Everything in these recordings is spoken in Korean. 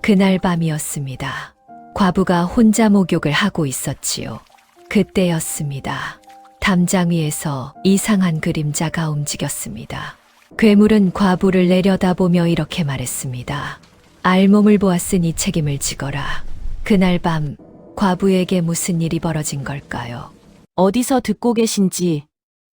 그날 밤이었습니다. 과부가 혼자 목욕을 하고 있었지요. 그때였습니다. 담장 위에서 이상한 그림자가 움직였습니다. 괴물은 과부를 내려다보며 이렇게 말했습니다. 알몸을 보았으니 책임을 지거라. 그날 밤 과부에게 무슨 일이 벌어진 걸까요? 어디서 듣고 계신지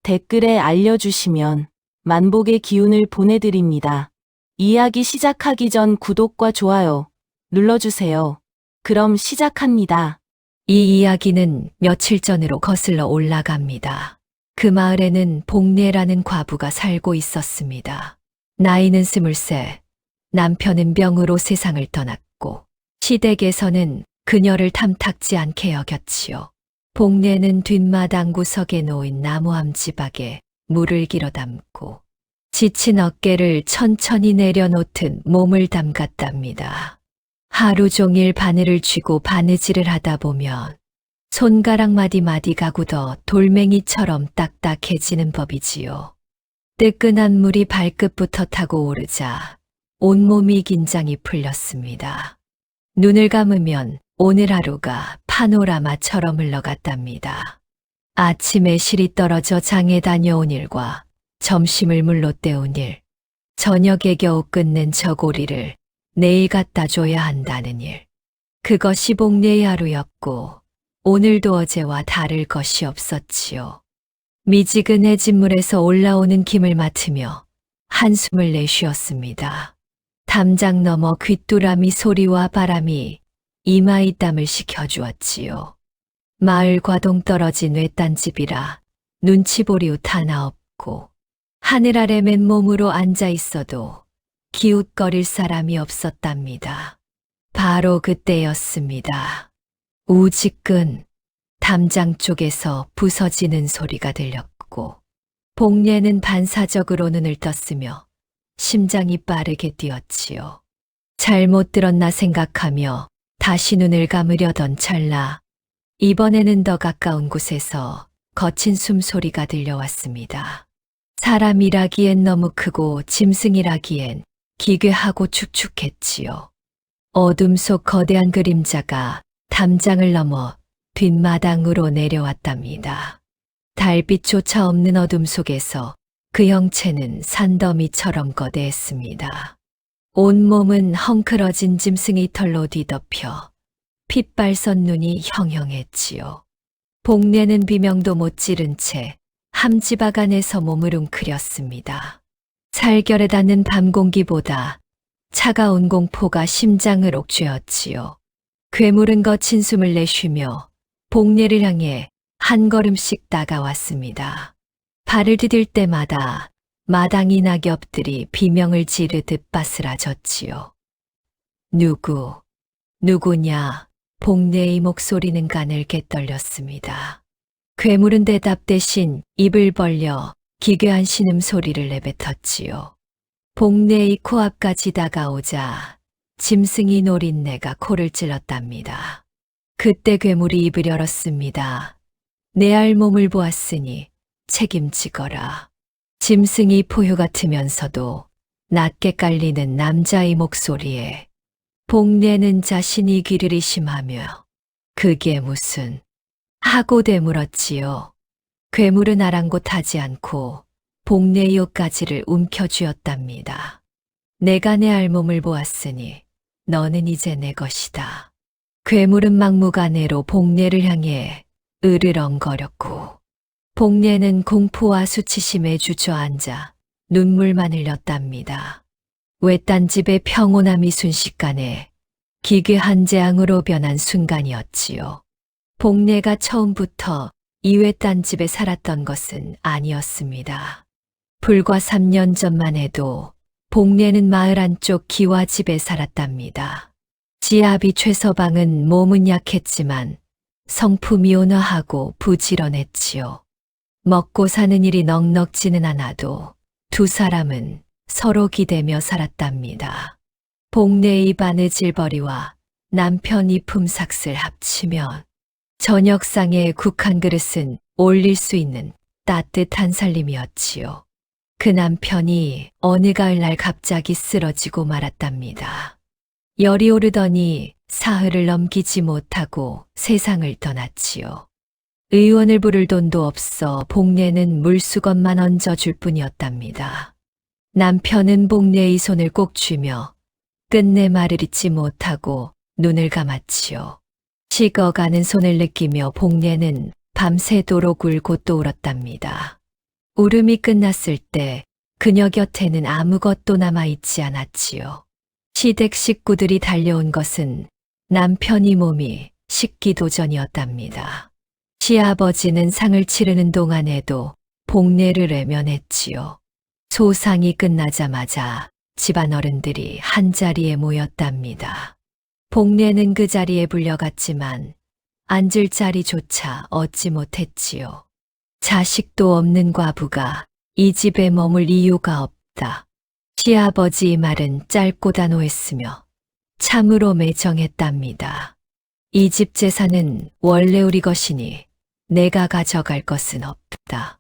댓글에 알려주시면 만복의 기운을 보내드립니다. 이야기 시작하기 전 구독과 좋아요 눌러주세요. 그럼 시작합니다. 이 이야기는 며칠 전으로 거슬러 올라갑니다. 그 마을에는 복례라는 과부가 살고 있었습니다. 나이는 23, 남편은 병으로 세상을 떠났고 시댁에서는 그녀를 탐탁지 않게 여겼지요. 복례는 뒷마당 구석에 놓인 나무 암지박에 물을 길어 담고 지친 어깨를 천천히 내려놓듯 몸을 담갔답니다. 하루 종일 바늘을 쥐고 바느질을 하다 보면 손가락 마디마디가 굳어 돌멩이처럼 딱딱해지는 법이지요. 뜨끈한 물이 발끝부터 타고 오르자 온몸이 긴장이 풀렸습니다. 눈을 감으면 오늘 하루가 파노라마처럼 흘러갔답니다. 아침에 실이 떨어져 장에 다녀온 일과 점심을 물로 때운 일, 저녁에 겨우 끝낸 저고리를 내일 갖다 줘야 한다는 일. 그것이 복례의 하루였고 오늘도 어제와 다를 것이 없었지요. 미지근해진 물에서 올라오는 김을 맡으며 한숨을 내쉬었습니다. 담장 너머 귀뚜라미 소리와 바람이 이마에 땀을 식혀주었지요. 마을과 동떨어진 외딴집이라 눈치보리웃 하나 없고 하늘 아래 맨몸으로 앉아 있어도 기웃거릴 사람이 없었답니다. 바로 그때였습니다. 우지끈 담장 쪽에서 부서지는 소리가 들렸고 복례는 반사적으로 눈을 떴으며 심장이 빠르게 뛰었지요. 잘못 들었나 생각하며 다시 눈을 감으려던 찰나 이번에는 더 가까운 곳에서 거친 숨소리가 들려왔습니다. 사람이라기엔 너무 크고 짐승이라기엔 기괴하고 축축했지요. 어둠 속 거대한 그림자가 담장을 넘어 뒷마당으로 내려왔답니다. 달빛조차 없는 어둠 속에서 그 형체는 산더미처럼 거대했습니다. 온몸은 헝클어진 짐승이 털로 뒤덮여 핏발선 눈이 형형했지요. 복례는 비명도 못 지른 채 함지박 안에서 몸을 웅크렸습니다. 살결에 닿는 밤 공기보다 차가운 공포가 심장을 옥죄었지요. 괴물은 거친 숨을 내쉬며 복례를 향해 한 걸음씩 다가왔습니다. 발을 디딜 때마다 마당이 낙엽들이 비명을 지르듯 바스라졌지요. 누구냐? 복례의 목소리는 가늘게 떨렸습니다. 괴물은 대답 대신 입을 벌려 기괴한 신음소리를 내뱉었지요. 복례의 코앞까지 다가오자 짐승이 노린내가 코를 찔렀답니다. 그때 괴물이 입을 열었습니다. 내 알몸을 보았으니 책임지거라. 짐승이 포효 같으면서도 낮게 깔리는 남자의 목소리에 복례는 자신이 귀를 의심하며 그게 무슨 하고 되물었지요. 괴물은 아랑곳하지 않고 복례의 옷가지를 움켜쥐었답니다. 내가 내 알몸을 보았으니 너는 이제 내 것이다. 괴물은 막무가내로 복례를 향해 으르렁거렸고 복례는 공포와 수치심에 주저앉아 눈물만 흘렸답니다. 외딴 집의 평온함이 순식간에 기괴한 재앙으로 변한 순간이었지요. 복례가 처음부터 이 외딴 집에 살았던 것은 아니었습니다. 불과 3년 전만 해도 복례는 마을 안쪽 기와 집에 살았답니다. 지아비 최서방은 몸은 약했지만 성품이 온화하고 부지런했지요. 먹고 사는 일이 넉넉지는 않아도 두 사람은 서로 기대며 살았답니다. 복례의 바느질벌이와 남편이 품삯을 합치면 저녁상에 국 한 그릇은 올릴 수 있는 따뜻한 살림이었지요. 그 남편이 어느 가을날 갑자기 쓰러지고 말았답니다. 열이 오르더니 사흘을 넘기지 못하고 세상을 떠났지요. 의원을 부를 돈도 없어 복례는 물수건만 얹어줄 뿐이었답니다. 남편은 복례의 손을 꼭 쥐며 끝내 말을 잇지 못하고 눈을 감았지요. 식어가는 손을 느끼며 복례는 밤새도록 울고 또 울었답니다. 울음이 끝났을 때 그녀 곁에는 아무것도 남아있지 않았지요. 시댁 식구들이 달려온 것은 남편이 몸이 식기도 전이었답니다. 시아버지는 상을 치르는 동안에도 복례를 외면했지요. 소상이 끝나자마자 집안 어른들이 한자리에 모였답니다. 복례는 그 자리에 불려갔지만 앉을 자리조차 얻지 못했지요. 자식도 없는 과부가 이 집에 머물 이유가 없다. 시아버지의 말은 짧고 단호했으며 참으로 매정했답니다. 이 집 재산은 원래 우리 것이니 내가 가져갈 것은 없다.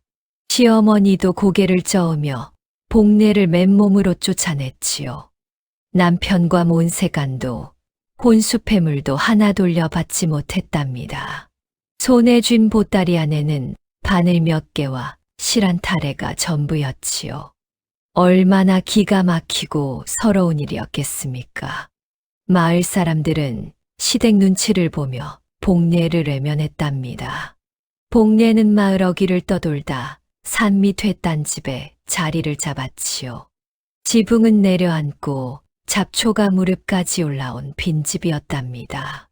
시어머니도 고개를 저으며 복례를 맨몸으로 쫓아냈지요. 남편과 몬세간도 혼수폐물도 하나 돌려받지 못했답니다. 손에 쥔 보따리 안에는 바늘 몇 개와 실한 타래가 전부였지요. 얼마나 기가 막히고 서러운 일이었겠습니까? 마을 사람들은 시댁 눈치를 보며 복례를 외면했답니다. 복례는 마을 어귀를 떠돌다 산밑 뒷단집에 자리를 잡았지요. 지붕은 내려앉고 잡초가 무릎까지 올라온 빈집이었답니다.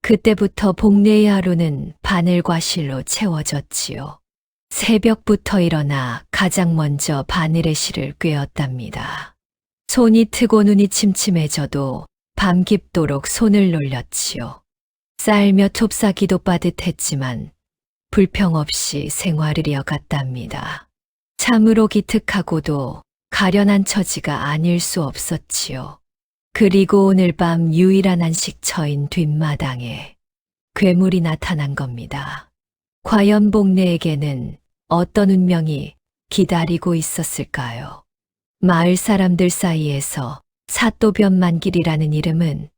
그때부터 복례의 하루는 바늘과 실로 채워졌지요. 새벽부터 일어나 가장 먼저 바늘의 실을 꿰었답니다. 손이 트고 눈이 침침해져도 밤 깊도록 손을 놀렸지요. 쌀며 톱싸기도 빠듯했지만 불평 없이 생활을 이어갔답니다. 참으로 기특하고도 가련한 처지가 아닐 수 없었지요. 그리고 오늘 밤 유일한 안식처인 뒷마당에 괴물이 나타난 겁니다. 과연 복례에게는 어떤 운명이 기다리고 있었을까요? 마을 사람들 사이에서 사또변만길이라는 이름은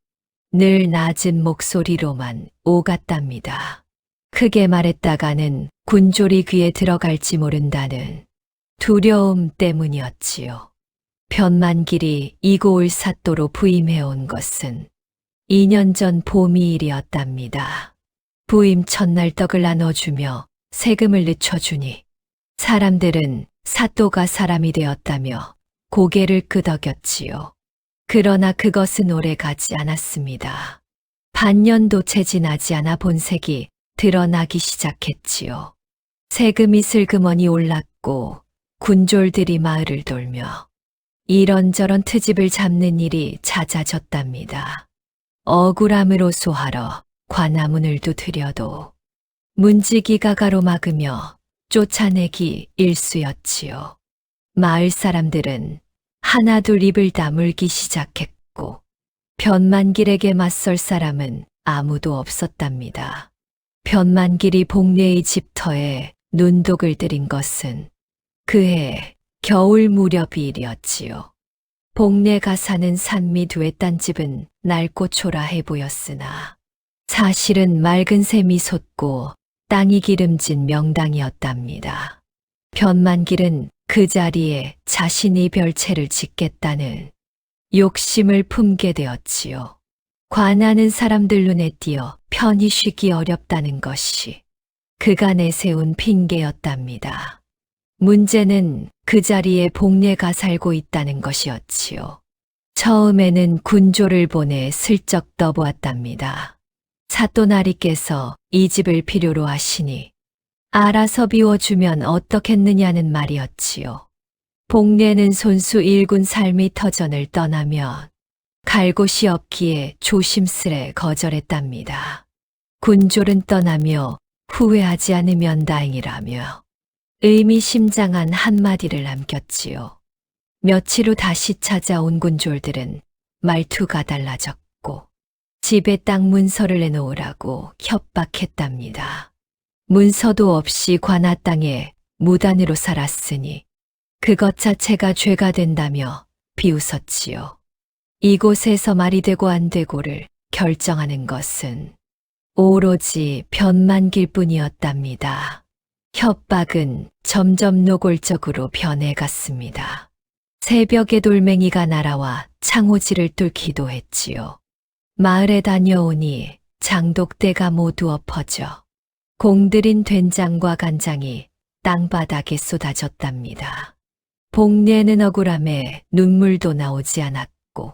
늘 낮은 목소리로만 오갔답니다. 크게 말했다가는 군졸이 귀에 들어갈지 모른다는 두려움 때문이었지요. 변만길이 이고을 사또로 부임해온 것은 2년 전 봄이 일이었답니다. 부임 첫날 떡을 나눠주며 세금을 늦춰주니 사람들은 사또가 사람이 되었다며 고개를 끄덕였지요. 그러나 그것은 오래 가지 않았습니다. 반년도 채 지나지 않아 본색이 드러나기 시작했지요. 세금이 슬그머니 올랐고 군졸들이 마을을 돌며 이런저런 트집을 잡는 일이 잦아졌답니다. 억울함으로 소하러 관아문을 두드려도 문지기가 가로막으며 쫓아내기 일쑤였지요. 마을 사람들은 하나둘 입을 다물기 시작했고 변만길에게 맞설 사람은 아무도 없었답니다. 변만길이 복례의 집터에 눈독을 들인 것은 그해 겨울 무렵이 일이었지요. 복례가 사는 산밑 외딴집은 낡고 초라해 보였으나 사실은 맑은 샘이 솟고 땅이 기름진 명당이었답니다. 변만길은 그 자리에 자신이 별채를 짓겠다는 욕심을 품게 되었지요. 관하는 사람들 눈에 띄어 편히 쉬기 어렵다는 것이 그가 내세운 핑계였답니다. 문제는 그 자리에 복례가 살고 있다는 것이었지요. 처음에는 군조를 보내 슬쩍 떠보았답니다. 사또나리께서 이 집을 필요로 하시니 알아서 비워주면 어떻겠느냐는 말이었지요. 복례는 손수 일군 삶의 터전을 떠나면 갈 곳이 없기에 조심스레 거절했답니다. 군졸은 떠나며 후회하지 않으면 다행이라며 의미심장한 한마디를 남겼지요. 며칠 후 다시 찾아온 군졸들은 말투가 달라졌고 집에 땅 문서를 내놓으라고 협박했답니다. 문서도 없이 관아 땅에 무단으로 살았으니 그것 자체가 죄가 된다며 비웃었지요. 이곳에서 말이 되고 안 되고를 결정하는 것은 오로지 변만길 뿐이었답니다. 협박은 점점 노골적으로 변해갔습니다. 새벽에 돌멩이가 날아와 창호지를 뚫기도 했지요. 마을에 다녀오니 장독대가 모두 엎어져 공들인 된장과 간장이 땅바닥에 쏟아졌답니다. 복례는 억울함에 눈물도 나오지 않았고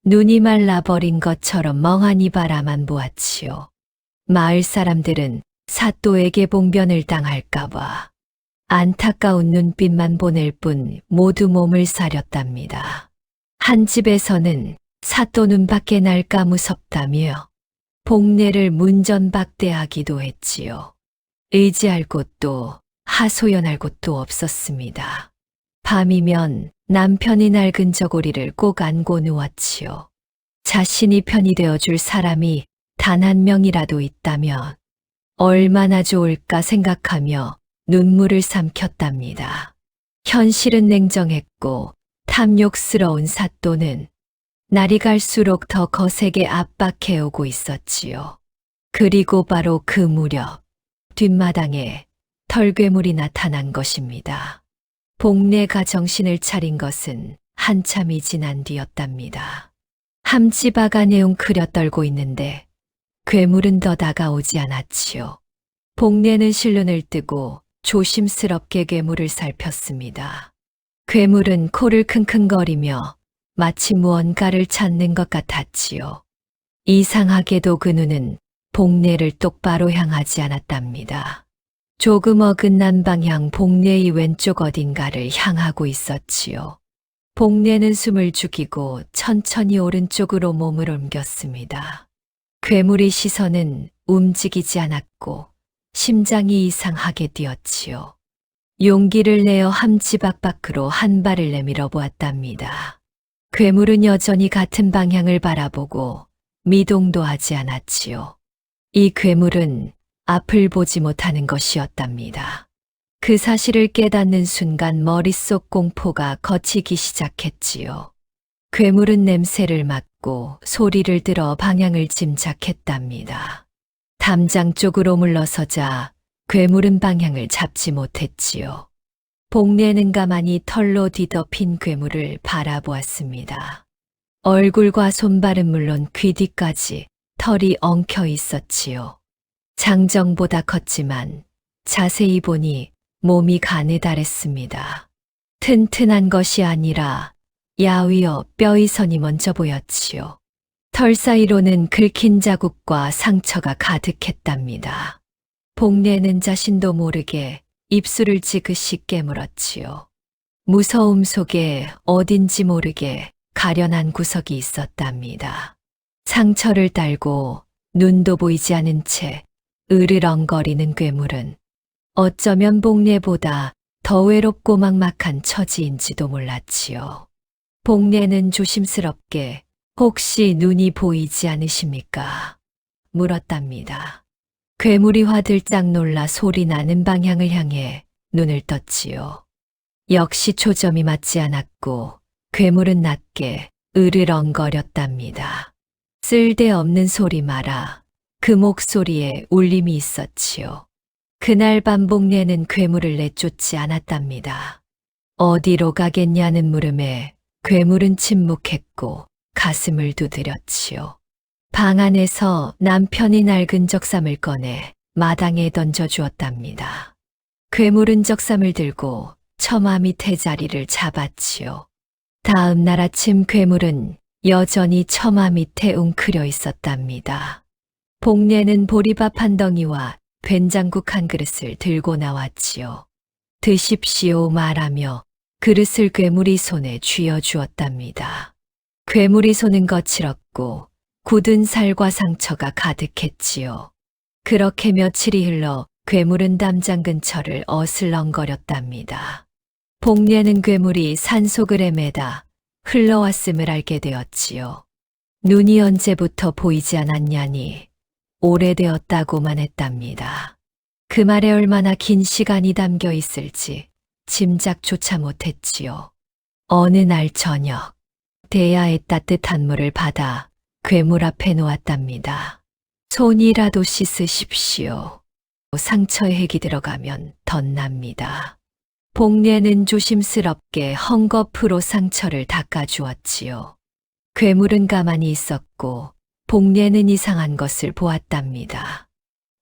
눈이 말라버린 것처럼 멍하니 바라만 보았지요. 마을 사람들은 사또에게 봉변을 당할까봐 안타까운 눈빛만 보낼 뿐 모두 몸을 사렸답니다. 한 집에서는 사또 눈밖에 날까 무섭다며 복례를 문전박대하기도 했지요. 의지할 곳도 하소연할 곳도 없었습니다. 밤이면 남편이 낡은 저고리를 꼭 안고 누웠지요. 자신이 편이 되어줄 사람이 단 한 명이라도 있다면 얼마나 좋을까 생각하며 눈물을 삼켰답니다. 현실은 냉정했고 탐욕스러운 사또는 날이 갈수록 더 거세게 압박해오고 있었지요. 그리고 바로 그 무렵 뒷마당에 털괴물이 나타난 것입니다. 복례가 정신을 차린 것은 한참이 지난 뒤였답니다. 함지바가 내웅크려 떨고 있는데 괴물은 더 다가오지 않았지요. 복례는 실눈을 뜨고 조심스럽게 괴물을 살폈습니다. 괴물은 코를 킁킁거리며 마치 무언가를 찾는 것 같았지요. 이상하게도 그 눈은 복례를 똑바로 향하지 않았답니다. 조금 어긋난 방향 복례의 왼쪽 어딘가를 향하고 있었지요. 복례는 숨을 죽이고 천천히 오른쪽으로 몸을 옮겼습니다. 괴물의 시선은 움직이지 않았고 심장이 이상하게 뛰었지요. 용기를 내어 함지박 밖으로 한 발을 내밀어 보았답니다. 괴물은 여전히 같은 방향을 바라보고 미동도 하지 않았지요. 이 괴물은 앞을 보지 못하는 것이었답니다. 그 사실을 깨닫는 순간 머릿속 공포가 걷히기 시작했지요. 괴물은 냄새를 맡고 소리를 들어 방향을 짐작했답니다. 담장 쪽으로 물러서자 괴물은 방향을 잡지 못했지요. 복례는 가만히 털로 뒤덮인 괴물을 바라보았습니다. 얼굴과 손발은 물론 귀 뒤까지 털이 엉켜 있었지요. 장정보다 컸지만 자세히 보니 몸이 가느다랬습니다. 튼튼한 것이 아니라 야위어 뼈의 선이 먼저 보였지요. 털 사이로는 긁힌 자국과 상처가 가득했답니다. 복례는 자신도 모르게 입술을 지그시 깨물었지요. 무서움 속에 어딘지 모르게 가련한 구석이 있었답니다. 상처를 딸고 눈도 보이지 않은 채 으르렁거리는 괴물은 어쩌면 복례보다 더 외롭고 막막한 처지인지도 몰랐지요. 복례는 조심스럽게 혹시 눈이 보이지 않으십니까? 물었답니다. 괴물이 화들짝 놀라 소리 나는 방향을 향해 눈을 떴지요. 역시 초점이 맞지 않았고 괴물은 낮게 으르렁거렸답니다. 쓸데없는 소리 마라. 그 목소리에 울림이 있었지요. 그날 밤 복례는 괴물을 내쫓지 않았답니다. 어디로 가겠냐는 물음에 괴물은 침묵했고 가슴을 두드렸지요. 방 안에서 남편이 낡은 적삼을 꺼내 마당에 던져주었답니다. 괴물은 적삼을 들고 처마 밑에 자리를 잡았지요. 다음 날 아침 괴물은 여전히 처마 밑에 웅크려 있었답니다. 복례는 보리밥 한 덩이와 된장국 한 그릇을 들고 나왔지요. 드십시오 말하며 그릇을 괴물이 손에 쥐어주었답니다. 괴물이 손은 거칠었고 굳은 살과 상처가 가득했지요. 그렇게 며칠이 흘러 괴물은 담장 근처를 어슬렁거렸답니다. 복례는 괴물이 산속을 헤매다 흘러왔음을 알게 되었지요. 눈이 언제부터 보이지 않았냐니 오래되었다고만 했답니다. 그 말에 얼마나 긴 시간이 담겨 있을지 짐작조차 못했지요. 어느 날 저녁 대야의 따뜻한 물을 받아 괴물 앞에 놓았답니다. 손이라도 씻으십시오. 상처에 핵이 들어가면 덧납니다. 복례는 조심스럽게 헝겊으로 상처를 닦아주었지요. 괴물은 가만히 있었고 복례는 이상한 것을 보았답니다.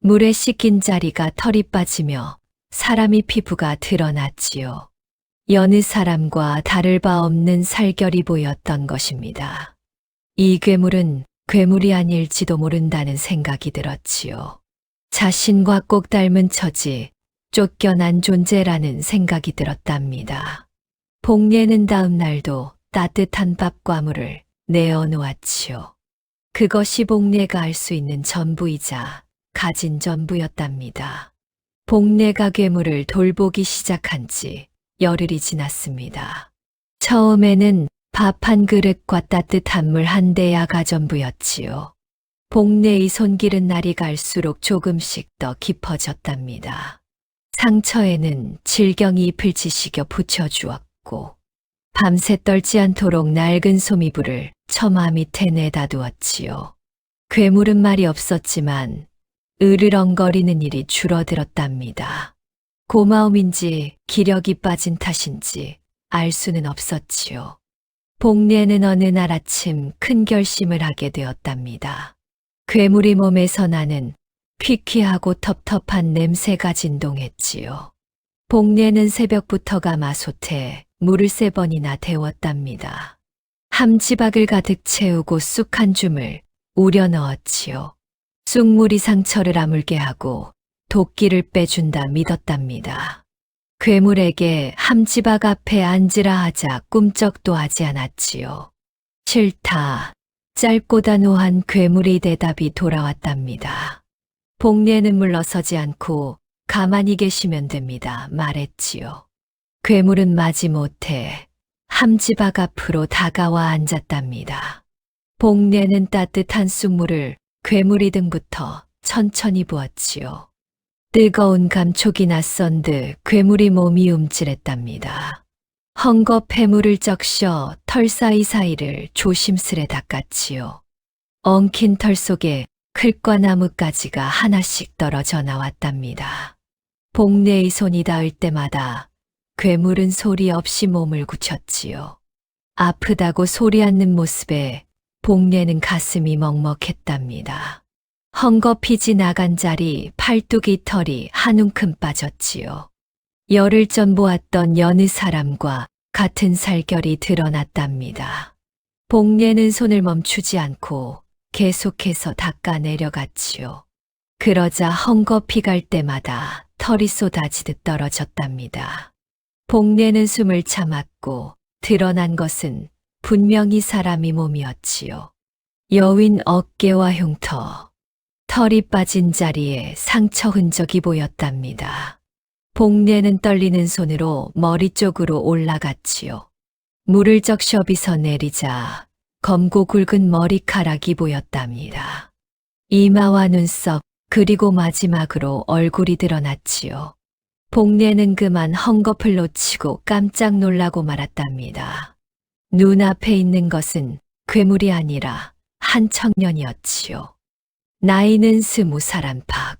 물에 씻긴 자리가 털이 빠지며 사람의 피부가 드러났지요. 여느 사람과 다를 바 없는 살결이 보였던 것입니다. 이 괴물은 괴물이 아닐지도 모른다는 생각이 들었지요. 자신과 꼭 닮은 처지, 쫓겨난 존재라는 생각이 들었답니다. 복례는 다음 날도 따뜻한 밥과 물을 내어 놓았지요. 그것이 복례가 알 수 있는 전부이자 가진 전부였답니다. 복례가 괴물을 돌보기 시작한 지 열흘이 지났습니다. 처음에는 밥 한 그릇과 따뜻한 물 한 대야가 전부였지요. 복례의 손길은 날이 갈수록 조금씩 더 깊어졌답니다. 상처에는 질경이 잎을 지시겨 붙여주었고 밤새 떨지 않도록 낡은 소미불을 처마 밑에 내다 두었지요. 괴물은 말이 없었지만 으르렁거리는 일이 줄어들었답니다. 고마움인지 기력이 빠진 탓인지 알 수는 없었지요. 복례는 어느 날 아침 큰 결심을 하게 되었답니다. 괴물이 몸에서 나는 퀴퀴하고 텁텁한 냄새가 진동했지요. 복례는 새벽부터가 마솥에 물을 3번이나 데웠답니다. 함지박을 가득 채우고 쑥 한 줌을 우려 넣었지요. 쑥물이 상처를 아물게 하고 도끼를 빼준다 믿었답니다. 괴물에게 함지박 앞에 앉으라 하자 꿈쩍도 하지 않았지요. 싫다. 짧고 단호한 괴물의 대답이 돌아왔답니다. 복례는 물러서지 않고 가만히 계시면 됩니다. 말했지요. 괴물은 마지못해 함지박 앞으로 다가와 앉았답니다. 복례는 따뜻한 쑥물을 괴물이 등부터 천천히 부었지요. 뜨거운 감촉이 낯선 듯 괴물이 몸이 움찔했답니다. 헝겊에 물을 적셔 털 사이사이를 조심스레 닦았지요. 엉킨 털 속에 클과 나뭇가지가 하나씩 떨어져 나왔답니다. 복례의 손이 닿을 때마다 괴물은 소리 없이 몸을 굳혔지요. 아프다고 소리 않는 모습에 복례는 가슴이 먹먹했답니다. 헝겊이 나간 자리 팔뚝이 털이 한 움큼 빠졌지요. 열흘 전 보았던 여느 사람과 같은 살결이 드러났답니다. 복례는 손을 멈추지 않고 계속해서 닦아 내려갔지요. 그러자 헝겊이 갈 때마다 털이 쏟아지듯 떨어졌답니다. 복례는 숨을 참았고 드러난 것은 분명히 사람이 몸이었지요. 여윈 어깨와 흉터, 털이 빠진 자리에 상처 흔적이 보였답니다. 복례는 떨리는 손으로 머리 쪽으로 올라갔지요. 물을 적셔 빗어 내리자 검고 굵은 머리카락이 보였답니다. 이마와 눈썹 그리고 마지막으로 얼굴이 드러났지요. 복례는 그만 헝겊을 놓치고 깜짝 놀라고 말았답니다. 눈앞에 있는 것은 괴물이 아니라 한 청년이었지요. 나이는 20살 안팎,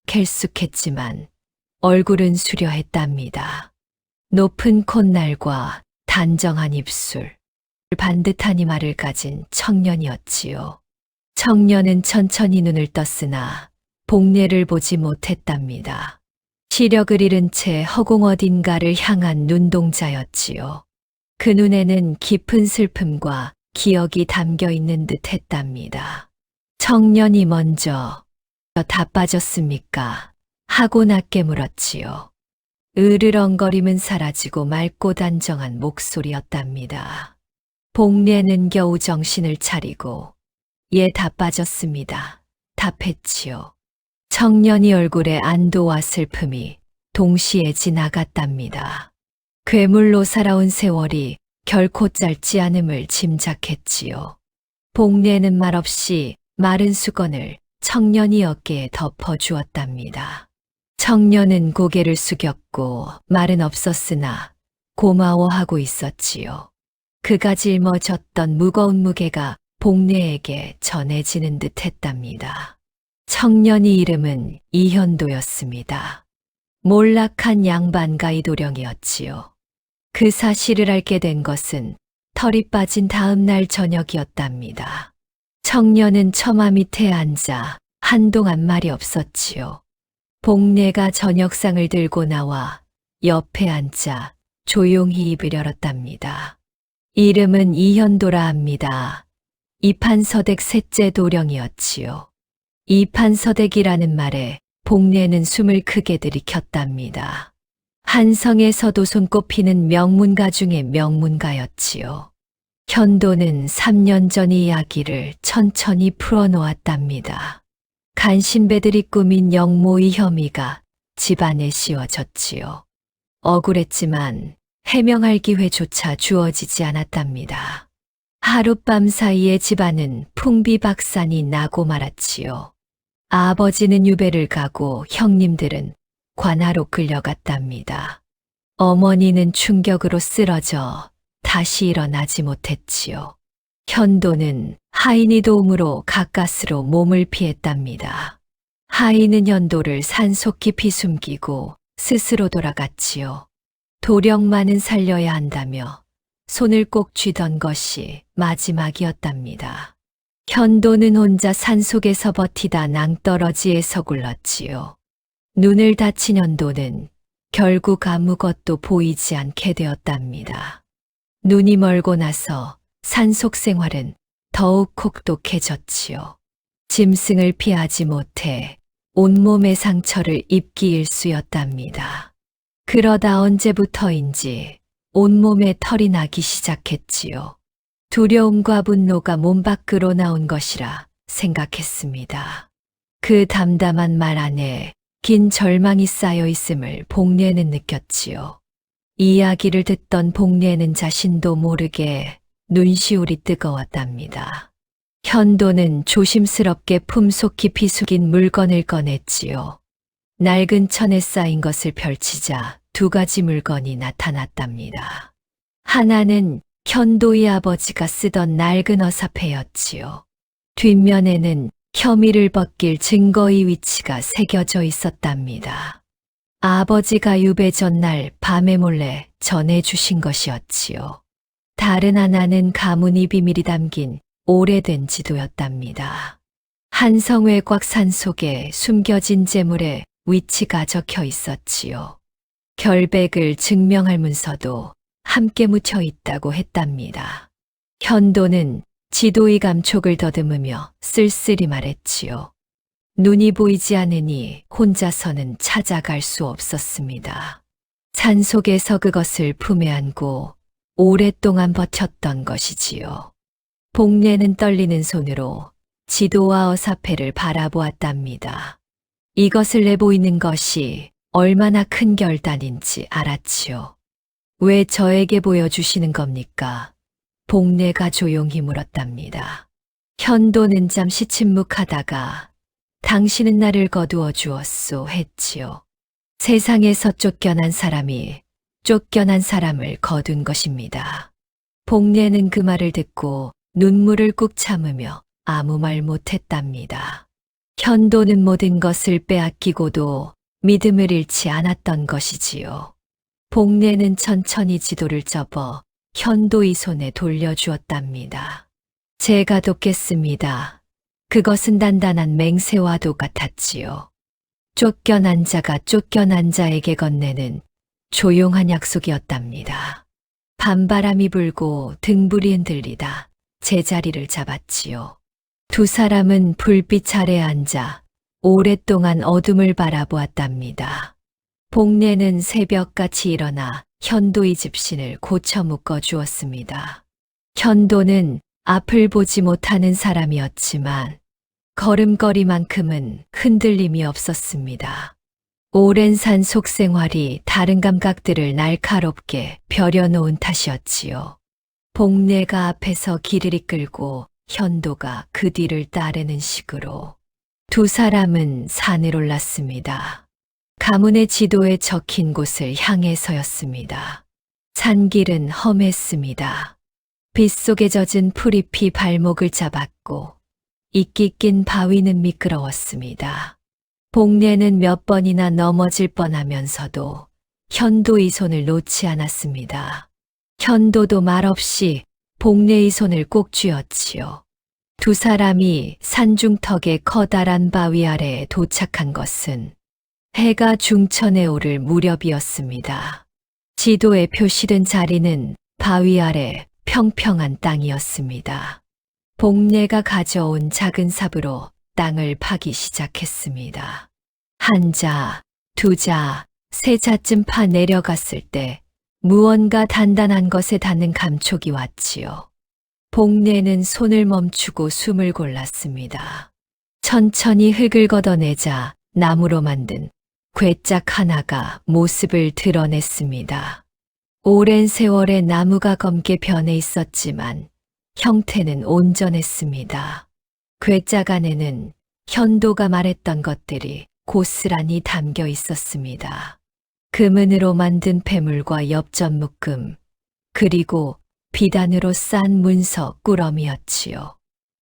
켈쑥했지만 얼굴은 수려했답니다. 높은 콧날과 단정한 입술, 반듯한 이마를 가진 청년이었지요. 청년은 천천히 눈을 떴으나 복례를 보지 못했답니다. 시력을 잃은 채 허공 어딘가를 향한 눈동자였지요. 그 눈에는 깊은 슬픔과 기억이 담겨 있는 듯 했답니다. 청년이 먼저 다 빠졌습니까? 하고 낮게 물었지요. 으르렁거림은 사라지고 맑고 단정한 목소리였답니다. 복례는 겨우 정신을 차리고 예, 다 빠졌습니다. 답했지요. 청년이 얼굴에 안도와 슬픔이 동시에 지나갔답니다. 괴물로 살아온 세월이 결코 짧지 않음을 짐작했지요. 복례는 말없이 마른 수건을 청년이 어깨에 덮어주었답니다. 청년은 고개를 숙였고 말은 없었으나 고마워하고 있었지요. 그가 짊어졌던 무거운 무게가 복례에게 전해지는 듯 했답니다. 청년이 이름은 이현도였습니다. 몰락한 양반가 이도령이었지요. 그 사실을 알게 된 것은 털이 빠진 다음 날 저녁이었답니다. 청년은 처마 밑에 앉아 한동안 말이 없었지요. 복례가 저녁상을 들고 나와 옆에 앉아 조용히 입을 열었답니다. 이름은 이현도라 합니다. 이판서댁 셋째 도령이었지요. 이판서댁이라는 말에 복례는 숨을 크게 들이켰답니다. 한성에서도 손꼽히는 명문가 중의 명문가였지요. 현도는 3년 전 이야기를 천천히 풀어놓았답니다. 간신배들이 꾸민 영모의 혐의가 집안에 씌워졌지요. 억울했지만 해명할 기회조차 주어지지 않았답니다. 하룻밤 사이에 집안은 풍비박산이 나고 말았지요. 아버지는 유배를 가고 형님들은 관하로 끌려갔답니다. 어머니는 충격으로 쓰러져 다시 일어나지 못했지요. 현도는 하인이 도움으로 가까스로 몸을 피했답니다. 하인은 현도를 산속 깊이 숨기고 스스로 돌아갔지요. 도령만은 살려야 한다며 손을 꼭 쥐던 것이 마지막이었답니다. 현도는 혼자 산속에서 버티다 낭떠러지에서 굴렀지요. 눈을 다친 현도는 결국 아무것도 보이지 않게 되었답니다. 눈이 멀고 나서 산속 생활은 더욱 혹독해졌지요. 짐승을 피하지 못해 온몸의 상처를 입기 일쑤였답니다. 그러다 언제부터인지 온몸에 털이 나기 시작했지요. 두려움과 분노가 몸 밖으로 나온 것이라 생각했습니다. 그 담담한 말 안에 긴 절망이 쌓여 있음을 복례는 느꼈지요. 이야기를 듣던 복례는 자신도 모르게 눈시울이 뜨거웠답니다. 현도는 조심스럽게 품속 깊이 숙인 물건을 꺼냈지요. 낡은 천에 쌓인 것을 펼치자 2가지 물건이 나타났답니다. 하나는 현도의 아버지가 쓰던 낡은 어사패였지요. 뒷면에는 혐의를 벗길 증거의 위치가 새겨져 있었답니다. 아버지가 유배 전날 밤에 몰래 전해주신 것이었지요. 다른 하나는 가문의 비밀이 담긴 오래된 지도였답니다. 한성 외곽 산속에 숨겨진 재물의 위치가 적혀 있었지요. 결백을 증명할 문서도 함께 묻혀 있다고 했답니다. 현도는 지도의 감촉을 더듬으며 쓸쓸히 말했지요. 눈이 보이지 않으니 혼자서는 찾아갈 수 없었습니다. 산속에서 그것을 품에 안고 오랫동안 버텼던 것이지요. 복례는 떨리는 손으로 지도와 어사패를 바라보았답니다. 이것을 내보이는 것이 얼마나 큰 결단인지 알았지요. 왜 저에게 보여주시는 겁니까? 복례가 조용히 물었답니다. 현도는 잠시 침묵하다가 당신은 나를 거두어 주었소 했지요. 세상에서 쫓겨난 사람이 쫓겨난 사람을 거둔 것입니다. 복례는 그 말을 듣고 눈물을 꾹 참으며 아무 말 못했답니다. 현도는 모든 것을 빼앗기고도 믿음을 잃지 않았던 것이지요. 복례는 천천히 지도를 접어 현도의 손에 돌려주었답니다. 제가 돕겠습니다. 그것은 단단한 맹세와 똑같았지요. 쫓겨난 자가 쫓겨난 자에게 건네는 조용한 약속이었답니다. 밤바람이 불고 등불이 흔들리다 제자리를 잡았지요. 2 사람은 불빛 아래 앉아 오랫동안 어둠을 바라보았답니다. 복례는 새벽같이 일어나 현도의 집신을 고쳐 묶어 주었습니다. 현도는 앞을 보지 못하는 사람이었지만 걸음걸이만큼은 흔들림이 없었습니다. 오랜 산속 생활이 다른 감각들을 날카롭게 벼려놓은 탓이었지요. 복례가 앞에서 길을 이끌고 현도가 그 뒤를 따르는 식으로 2 사람은 산을 올랐습니다. 가문의 지도에 적힌 곳을 향해서였습니다. 산길은 험했습니다. 빗속에 젖은 풀잎이 발목을 잡았고 이끼 낀 바위는 미끄러웠습니다. 복례는 몇 번이나 넘어질 뻔하면서도 현도의 손을 놓지 않았습니다. 현도도 말없이 복례의 손을 꼭 쥐었지요. 두 사람이 산중턱의 커다란 바위 아래에 도착한 것은 해가 중천에 오를 무렵이었습니다. 지도에 표시된 자리는 바위 아래 평평한 땅이었습니다. 복례가 가져온 작은 삽으로 땅을 파기 시작했습니다. 한 자, 두 자, 세 자쯤 파 내려갔을 때 무언가 단단한 것에 닿는 감촉이 왔지요. 복례는 손을 멈추고 숨을 골랐습니다. 천천히 흙을 걷어내자 나무로 만든 궤짝 하나가 모습을 드러냈습니다. 오랜 세월에 나무가 검게 변해 있었지만 형태는 온전했습니다. 궤짝 안에는 현도가 말했던 것들이 고스란히 담겨 있었습니다. 금은으로 만든 패물과 엽전 묶음, 그리고 비단으로 싼 문서 꾸러미였지요.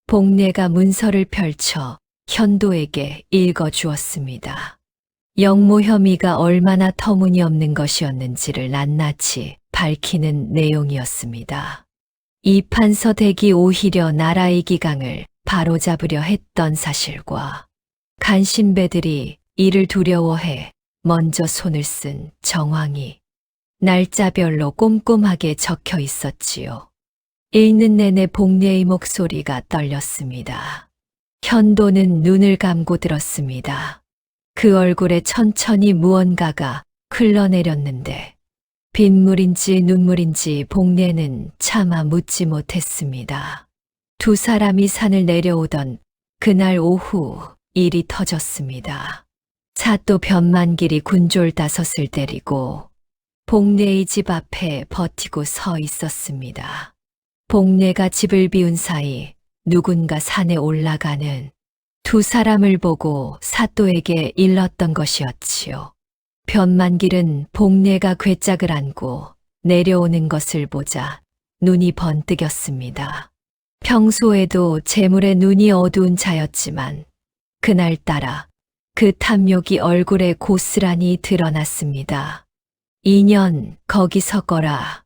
복례가 문서를 펼쳐 현도에게 읽어주었습니다. 영모 혐의가 얼마나 터무니없는 것이었는지를 낱낱이 밝히는 내용이었습니다. 이 판서댁이 오히려 나라의 기강을 바로잡으려 했던 사실과 간신배들이 이를 두려워해 먼저 손을 쓴 정황이 날짜별로 꼼꼼하게 적혀 있었지요. 읽는 내내 복례의 목소리가 떨렸습니다. 현도는 눈을 감고 들었습니다. 그 얼굴에 천천히 무언가가 흘러내렸는데 빗물인지 눈물인지 복례는 차마 묻지 못했습니다. 두 사람이 산을 내려오던 그날 오후 일이 터졌습니다. 사또 변만길이 군졸 5을 데리고 복례의 집 앞에 버티고 서 있었습니다. 복례가 집을 비운 사이 누군가 산에 올라가는 두 사람을 보고 사또에게 일렀던 것이었지요. 변만길은 복례가 궤짝을 안고 내려오는 것을 보자 눈이 번뜩였습니다. 평소에도 재물에 눈이 어두운 자였지만 그날따라 그 탐욕이 얼굴에 고스란히 드러났습니다. 2년 거기 서거라.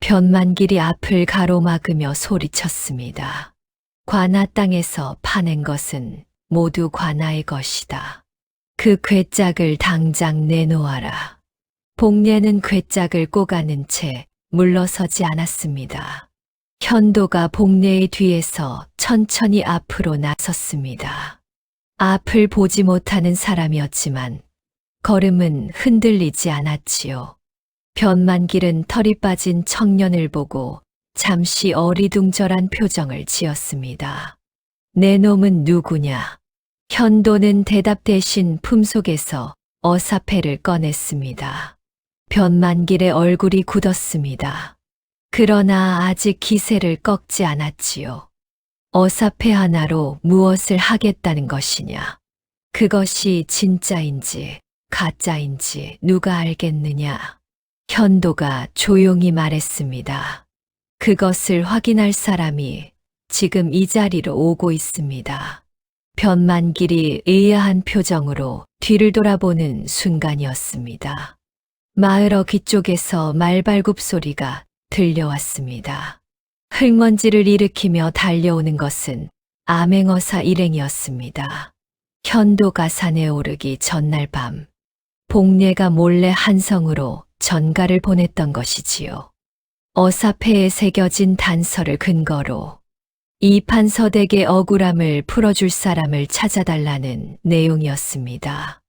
변만길이 앞을 가로막으며 소리쳤습니다. 관아 땅에서 파낸 것은 모두 관아의 것이다. 그 궤짝을 당장 내놓아라. 복례는 궤짝을 꼬가는 채 물러서지 않았습니다. 현도가 복례의 뒤에서 천천히 앞으로 나섰습니다. 앞을 보지 못하는 사람이었지만 걸음은 흔들리지 않았지요. 변만길은 털이 빠진 청년을 보고 잠시 어리둥절한 표정을 지었습니다. 내 놈은 누구냐? 현도는 대답 대신 품속에서 어사패를 꺼냈습니다. 변만길의 얼굴이 굳었습니다. 그러나 아직 기세를 꺾지 않았지요. 어사패 하나로 무엇을 하겠다는 것이냐? 그것이 진짜인지 가짜인지 누가 알겠느냐? 현도가 조용히 말했습니다. 그것을 확인할 사람이 지금 이 자리로 오고 있습니다. 변만길이 의아한 표정으로 뒤를 돌아보는 순간이었습니다. 마을 어귀 쪽에서 말발굽 소리가 들려왔습니다. 흙먼지를 일으키며 달려오는 것은 암행어사 일행이었습니다. 현도가 산에 오르기 전날 밤, 복례가 몰래 한성으로 전가를 보냈던 것이지요. 어사패에 새겨진 단서를 근거로 이 판서댁의 억울함을 풀어줄 사람을 찾아달라는 내용이었습니다.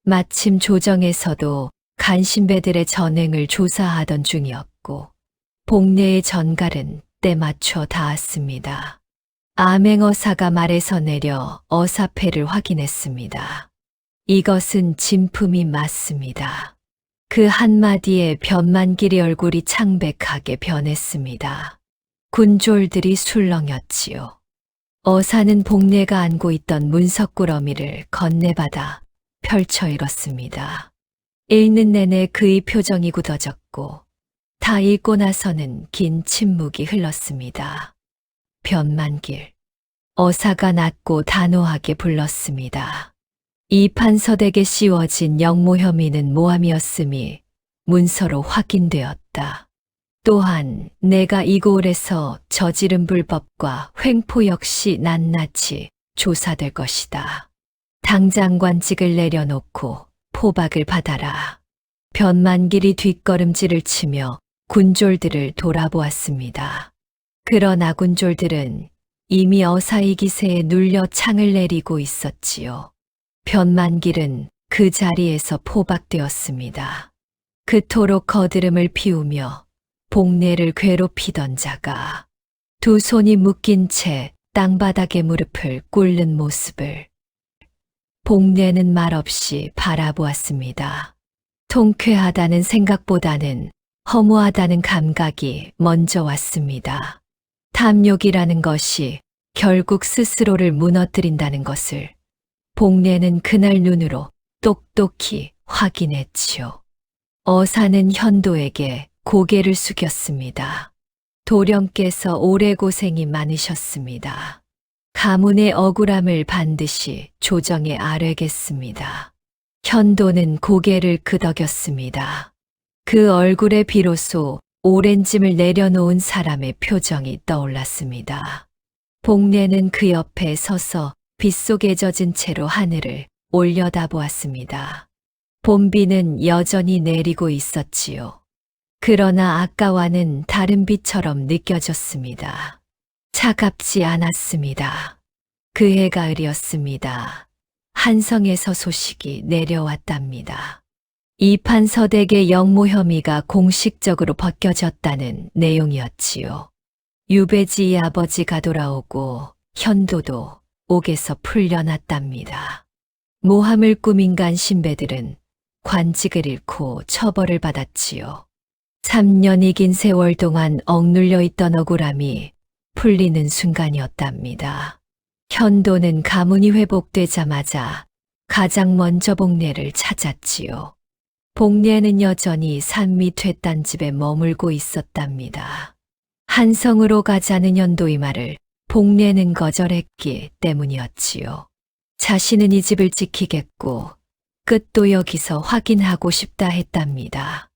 마침 조정에서도 간신배들의 전행을 조사하던 중이었고 복례의 전갈은 때맞춰 닿았습니다. 암행어사가 말에서 내려 어사패를 확인했습니다. 이것은 진품이 맞습니다. 그 한마디에 변만길의 얼굴이 창백하게 변했습니다. 군졸들이 술렁였지요. 어사는 복례가 안고 있던 문석꾸러미를 건네받아 펼쳐 읽었습니다. 읽는 내내 그의 표정이 굳어졌고 다 읽고 나서는 긴 침묵이 흘렀습니다. 변만길. 어사가 낮고 단호하게 불렀습니다. 이 판서댁에 씌워진 영모 혐의는 모함이었음이 문서로 확인되었다. 또한 내가 이고을에서 저지른 불법과 횡포 역시 낱낱이 조사될 것이다. 당장 관직을 내려놓고 포박을 받아라. 변만길이 뒷걸음질을 치며 군졸들을 돌아보았습니다. 그러나 군졸들은 이미 어사의 기세에 눌려 창을 내리고 있었지요. 변만길은 그 자리에서 포박되었습니다. 그토록 거드름을 피우며 복례를 괴롭히던 자가 두 손이 묶인 채 땅바닥에 무릎을 꿇는 모습을 복례는 말없이 바라보았습니다. 통쾌하다는 생각보다는 허무하다는 감각이 먼저 왔습니다. 탐욕이라는 것이 결국 스스로를 무너뜨린다는 것을 복례는 그날 눈으로 똑똑히 확인했지요. 어사는 현도에게 고개를 숙였습니다. 도령께서 오래 고생이 많으셨습니다. 가문의 억울함을 반드시 조정에 아뢰겠습니다. 현도는 고개를 끄덕였습니다. 그 얼굴에 비로소 오랜 짐을 내려놓은 사람의 표정이 떠올랐습니다. 복례는 그 옆에 서서 빗속에 젖은 채로 하늘을 올려다보았습니다. 봄비는 여전히 내리고 있었지요. 그러나 아까와는 다른 빛처럼 느껴졌습니다. 차갑지 않았습니다. 그 해가 흐렸습니다. 한성에서 소식이 내려왔답니다. 이 판서댁의 영모 혐의가 공식적으로 벗겨졌다는 내용이었지요. 유배지의 아버지가 돌아오고 현도도 옥에서 풀려났답니다. 모함을 꾸민 간 신배들은 관직을 잃고 처벌을 받았지요. 3년이 긴 세월 동안 억눌려 있던 억울함이 풀리는 순간이었답니다. 현도는 가문이 회복되자마자 가장 먼저 복례를 찾았지요. 복례는 여전히 산미 퇴딴집에 머물고 있었답니다. 한성으로 가자는 현도의 말을 복례는 거절했기 때문이었지요. 자신은 이 집을 지키겠고 끝도 여기서 확인하고 싶다 했답니다.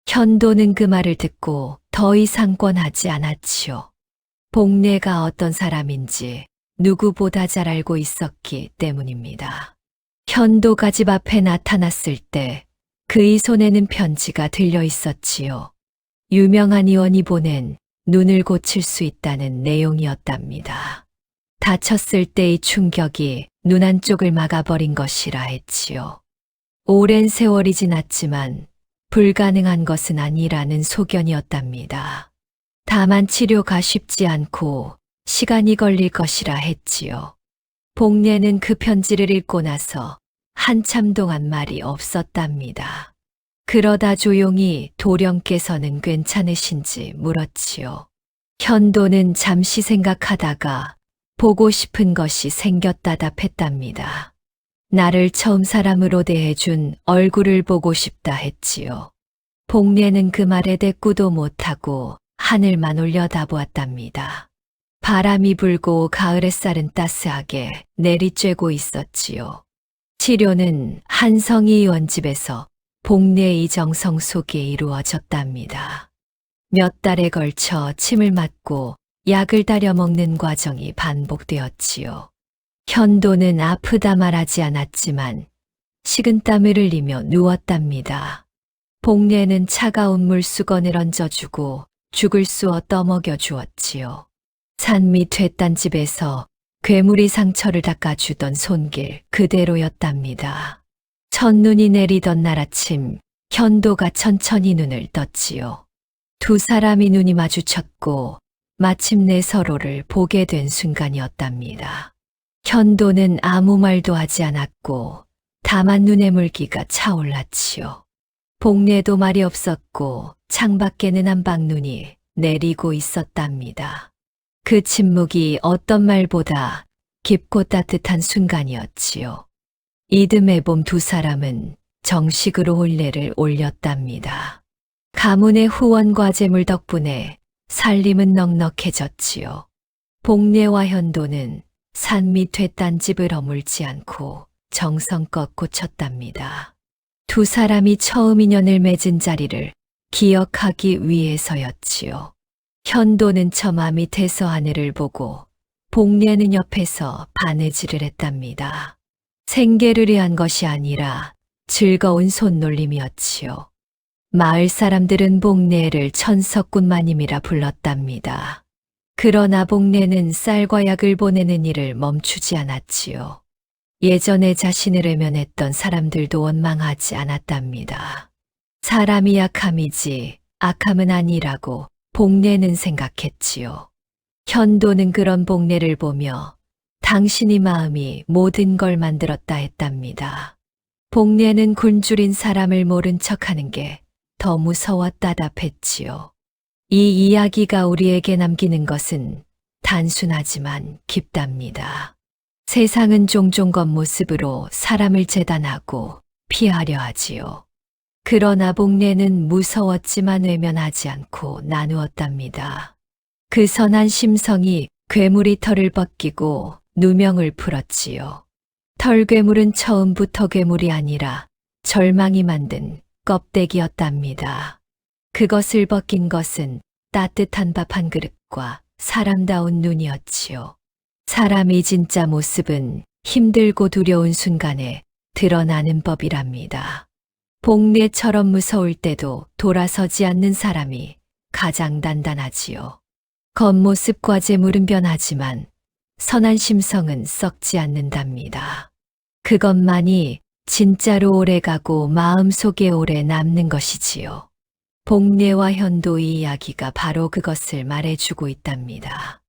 현도는 그 말을 듣고 더 이상 권하지 않았지요. 복례가 어떤 사람인지 누구보다 잘 알고 있었기 때문입니다. 현도가 집 앞에 나타났을 때 그의 손에는 편지가 들려 있었지요. 유명한 의원이 보낸 눈을 고칠 수 있다는 내용이었답니다. 다쳤을 때의 충격이 눈 한쪽을 막아버린 것이라 했지요. 오랜 세월이 지났지만 불가능한 것은 아니라는 소견이었답니다. 다만 치료가 쉽지 않고 시간이 걸릴 것이라 했지요. 복례는 그 편지를 읽고 나서 한참 동안 말이 없었답니다. 그러다 조용히 도령께서는 괜찮으신지 물었지요. 현도는 잠시 생각하다가 보고 싶은 것이 생겼다 답했답니다. 나를 처음 사람으로 대해준 얼굴을 보고 싶다 했지요. 복례는 그 말에 대꾸도 못하고 하늘만 올려다보았답니다. 바람이 불고 가을 햇살은 따스하게 내리쬐고 있었지요. 치료는 한성희 의원 집에서 복례의 정성 속에 이루어졌답니다. 몇 달에 걸쳐 침을 맞고 약을 다려 먹는 과정이 반복되었지요. 현도는 아프다 말하지 않았지만 식은땀을 흘리며 누웠답니다. 복례는 차가운 물수건을 얹어주고 죽을 쑤어 떠먹여 주었지요. 산밑 퇴딴집에서 괴물이 상처를 닦아주던 손길 그대로였답니다. 첫눈이 내리던 날 아침 현도가 천천히 눈을 떴지요. 두 사람이 눈이 마주쳤고 마침내 서로를 보게 된 순간이었답니다. 현도는 아무 말도 하지 않았고 다만 눈의 물기가 차올랐지요. 복례도 말이 없었고 창밖에는 한방눈이 내리고 있었답니다. 그 침묵이 어떤 말보다 깊고 따뜻한 순간이었지요. 이듬해 봄 두 사람은 정식으로 혼례를 올렸답니다. 가문의 후원과 재물 덕분에 살림은 넉넉해졌지요. 복례와 현도는 산 밑 돛단집을 허물지 않고 정성껏 고쳤답니다. 두 사람이 처음 인연을 맺은 자리를 기억하기 위해서였지요. 현도는 처마 밑에서 하늘을 보고 복례는 옆에서 바느질을 했답니다. 생계를 위한 것이 아니라 즐거운 손놀림이었지요. 마을 사람들은 복례를 천석군마님이라 불렀답니다. 그러나 복례는 쌀과 약을 보내는 일을 멈추지 않았지요. 예전에 자신을 외면했던 사람들도 원망하지 않았답니다. 사람이 약함이지 악함은 아니라고 복례는 생각했지요. 현도는 그런 복례를 보며 당신이 마음이 모든 걸 만들었다 했답니다. 복례는 굶주린 사람을 모른 척하는 게 더 무서웠다 답했지요. 이 이야기가 우리에게 남기는 것은 단순하지만 깊답니다. 세상은 종종 겉모습으로 사람을 재단하고 피하려 하지요. 그러나 복례는 무서웠지만 외면하지 않고 나누었답니다. 그 선한 심성이 괴물이 털을 벗기고 누명을 풀었지요. 털괴물은 처음부터 괴물이 아니라 절망이 만든 껍데기였답니다. 그것을 벗긴 것은 따뜻한 밥 한 그릇과 사람다운 눈이었지요. 사람이 진짜 모습은 힘들고 두려운 순간에 드러나는 법이랍니다. 복례처럼 무서울 때도 돌아서지 않는 사람이 가장 단단하지요. 겉모습과 재물은 변하지만 선한 심성은 썩지 않는답니다. 그것만이 진짜로 오래가고 마음속에 오래 남는 것이지요. 복례와 현도의 이야기가 바로 그것을 말해주고 있답니다.